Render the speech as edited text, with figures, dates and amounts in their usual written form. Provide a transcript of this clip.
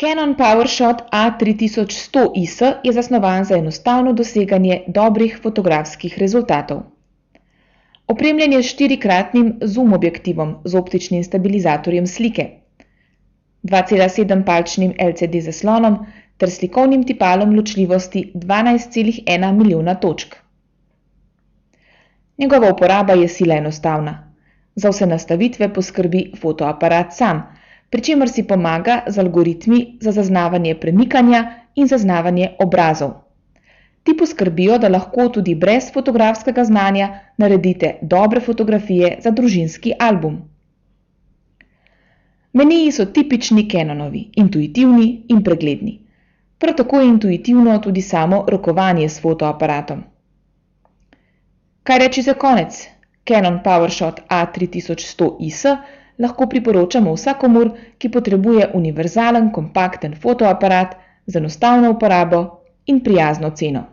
Canon PowerShot A3100IS je zasnovan za enostavno doseganje dobrih fotografskih rezultatov. Opremljen je s 4-kratnim zoom objektivom z optičnim stabilizatorjem slike, 2,7-palčnim LCD zaslonom ter slikovnim tipalom ločljivosti 12,1 milijona točk. Njegova uporaba je sila enostavna. Za vse nastavitve poskrbi fotoaparat sam, pri čemer si pomaga z algoritmi za zaznavanje premikanja in zaznavanje obrazov. Ti poskrbijo, da lahko tudi brez fotografskega znanja naredite dobre fotografije za družinski album. Meniji so tipični Canonovi, intuitivni in pregledni. Prav tako je intuitivno tudi samo rokovanje s fotoaparatom. Kaj reči za konec? Canon PowerShot A3100IS lahko priporočamo vsakomur, ki potrebuje univerzalen, kompakten fotoaparat z enostavno uporabo in prijazno ceno.